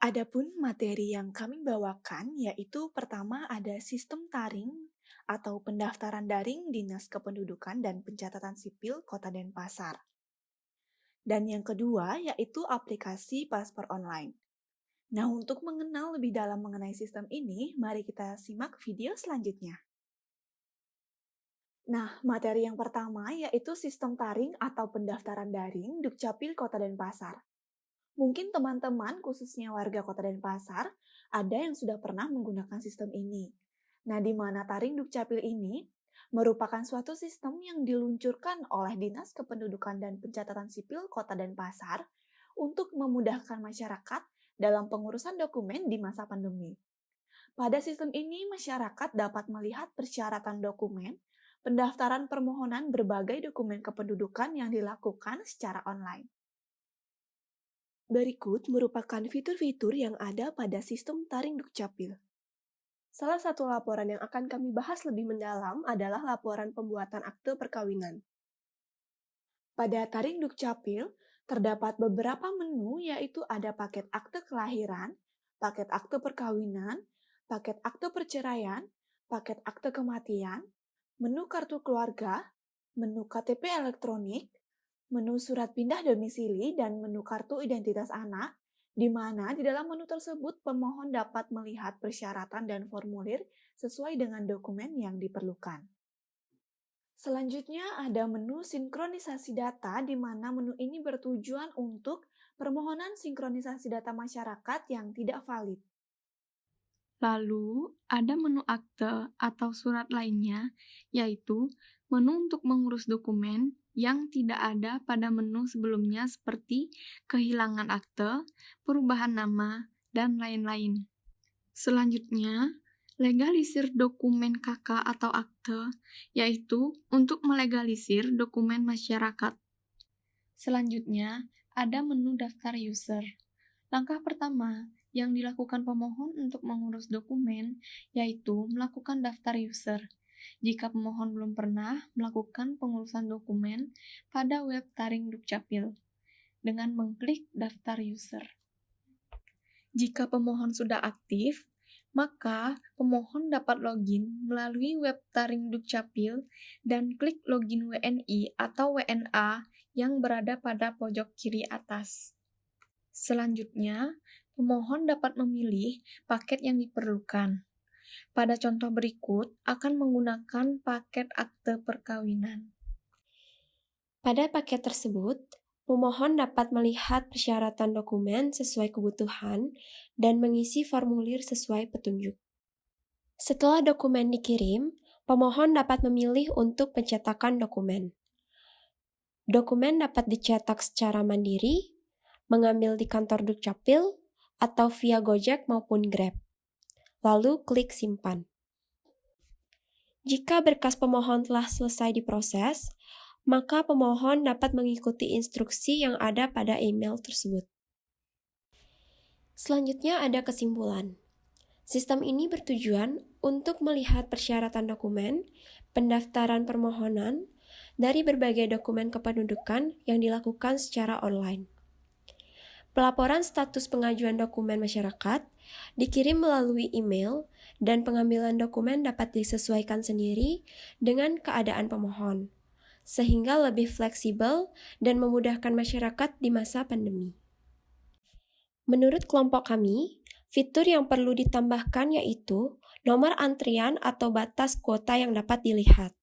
Adapun materi yang kami bawakan yaitu pertama ada sistem taring atau pendaftaran daring Dinas Kependudukan dan Pencatatan Sipil Kota Denpasar. Dan yang kedua yaitu aplikasi paspor online. Nah, untuk mengenal lebih dalam mengenai sistem ini, mari kita simak video selanjutnya. Nah, materi yang pertama yaitu sistem taring atau pendaftaran daring Dukcapil Kota Denpasar. Mungkin teman-teman, khususnya warga Kota Denpasar, ada yang sudah pernah menggunakan sistem ini. Nah, di mana taring Dukcapil ini merupakan suatu sistem yang diluncurkan oleh Dinas Kependudukan dan Pencatatan Sipil Kota Denpasar untuk memudahkan masyarakat dalam pengurusan dokumen di masa pandemi. Pada sistem ini, masyarakat dapat melihat persyaratan dokumen, pendaftaran permohonan berbagai dokumen kependudukan yang dilakukan secara online. Berikut merupakan fitur-fitur yang ada pada sistem taring Dukcapil. Salah satu laporan yang akan kami bahas lebih mendalam adalah laporan pembuatan akte perkawinan. Pada taring Dukcapil, terdapat beberapa menu yaitu ada paket akte kelahiran, paket akte perkawinan, paket akte perceraian, paket akte kematian, menu kartu keluarga, menu KTP elektronik, menu surat pindah domisili, dan menu kartu identitas anak, di mana di dalam menu tersebut pemohon dapat melihat persyaratan dan formulir sesuai dengan dokumen yang diperlukan. Selanjutnya ada menu sinkronisasi data, di mana menu ini bertujuan untuk permohonan sinkronisasi data masyarakat yang tidak valid. Lalu, ada menu akte atau surat lainnya, yaitu menu untuk mengurus dokumen yang tidak ada pada menu sebelumnya seperti kehilangan akte, perubahan nama, dan lain-lain. Selanjutnya, legalisir dokumen KK atau akte, yaitu untuk melegalisir dokumen masyarakat. Selanjutnya, ada menu daftar user. Langkah pertama yang dilakukan pemohon untuk mengurus dokumen yaitu melakukan daftar user. Jika pemohon belum pernah melakukan pengurusan dokumen pada web taring Dukcapil, dengan mengklik daftar user. Jika pemohon sudah aktif, maka pemohon dapat login melalui web taring Dukcapil dan klik login WNI atau WNA yang berada pada pojok kiri atas. Selanjutnya, pemohon dapat memilih paket yang diperlukan. Pada contoh berikut akan menggunakan paket akte perkawinan. Pada paket tersebut, pemohon dapat melihat persyaratan dokumen sesuai kebutuhan dan mengisi formulir sesuai petunjuk. Setelah dokumen dikirim, pemohon dapat memilih untuk pencetakan dokumen. Dokumen dapat dicetak secara mandiri, mengambil di kantor Dukcapil, atau via Gojek maupun Grab. Lalu klik simpan. Jika berkas pemohon telah selesai diproses, maka pemohon dapat mengikuti instruksi yang ada pada email tersebut. Selanjutnya ada kesimpulan. Sistem ini bertujuan untuk melihat persyaratan dokumen, pendaftaran permohonan, dari berbagai dokumen kependudukan yang dilakukan secara online. Pelaporan status pengajuan dokumen masyarakat dikirim melalui email dan pengambilan dokumen dapat disesuaikan sendiri dengan keadaan pemohon, sehingga lebih fleksibel dan memudahkan masyarakat di masa pandemi. Menurut kelompok kami, fitur yang perlu ditambahkan yaitu nomor antrian atau batas kuota yang dapat dilihat,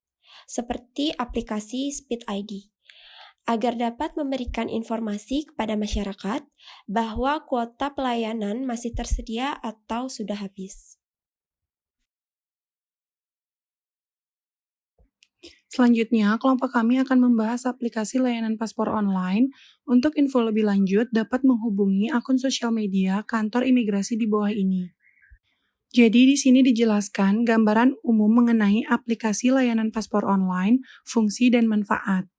seperti aplikasi Speed ID, agar dapat memberikan informasi kepada masyarakat bahwa kuota pelayanan masih tersedia atau sudah habis. Selanjutnya, kelompok kami akan membahas aplikasi layanan paspor online. Untuk info lebih lanjut, dapat menghubungi akun sosial media kantor imigrasi di bawah ini. Jadi di sini dijelaskan gambaran umum mengenai aplikasi layanan paspor online, fungsi dan manfaat.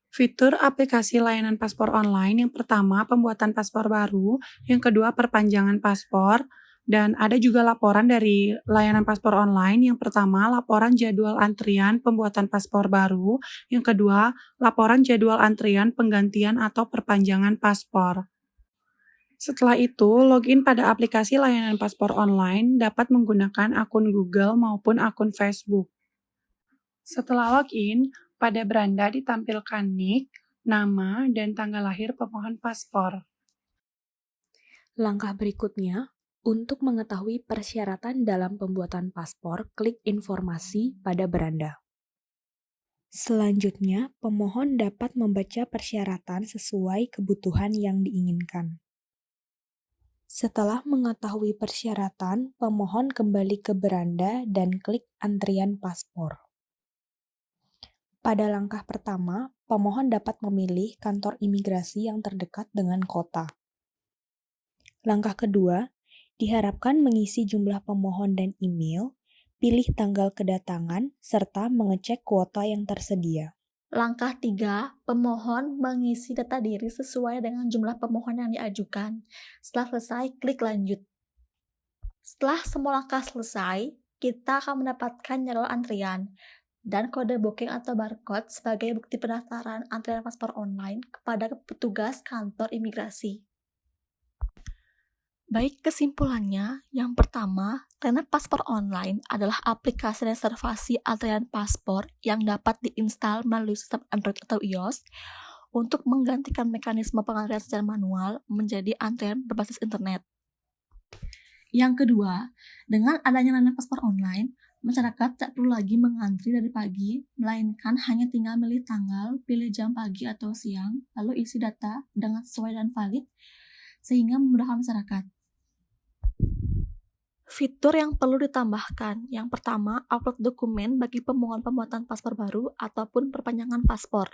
Fitur aplikasi layanan paspor online yang pertama pembuatan paspor baru, yang kedua perpanjangan paspor, dan ada juga laporan dari layanan paspor online. Yang pertama laporan jadwal antrian pembuatan paspor baru, yang kedua laporan jadwal antrian penggantian atau perpanjangan paspor. Setelah itu, login pada aplikasi layanan paspor online dapat menggunakan akun Google maupun akun Facebook. Setelah login, pada beranda ditampilkan nik, nama, dan tanggal lahir pemohon paspor. Langkah berikutnya, untuk mengetahui persyaratan dalam pembuatan paspor, klik informasi pada beranda. Selanjutnya, pemohon dapat membaca persyaratan sesuai kebutuhan yang diinginkan. Setelah mengetahui persyaratan, pemohon kembali ke beranda dan klik antrian paspor. Pada langkah pertama, pemohon dapat memilih kantor imigrasi yang terdekat dengan kota. Langkah kedua, diharapkan mengisi jumlah pemohon dan email, pilih tanggal kedatangan, serta mengecek kuota yang tersedia. Langkah 3, pemohon mengisi data diri sesuai dengan jumlah pemohon yang diajukan. Setelah selesai, klik lanjut. Setelah semua langkah selesai, kita akan mendapatkan jadwal antrian dan kode booking atau barcode sebagai bukti pendaftaran antrian paspor online kepada petugas kantor imigrasi. Baik, kesimpulannya, yang pertama, layanan paspor online adalah aplikasi reservasi antrian paspor yang dapat diinstal melalui sistem Android atau iOS untuk menggantikan mekanisme pengantrian secara manual menjadi antrian berbasis internet. Yang kedua, dengan adanya layanan paspor online, masyarakat tak perlu lagi mengantri dari pagi, melainkan hanya tinggal milih tanggal, pilih jam pagi atau siang, lalu isi data dengan sesuai dan valid, sehingga memudahkan masyarakat. Fitur yang perlu ditambahkan, yang pertama, upload dokumen bagi pemohon pembuatan paspor baru ataupun perpanjangan paspor.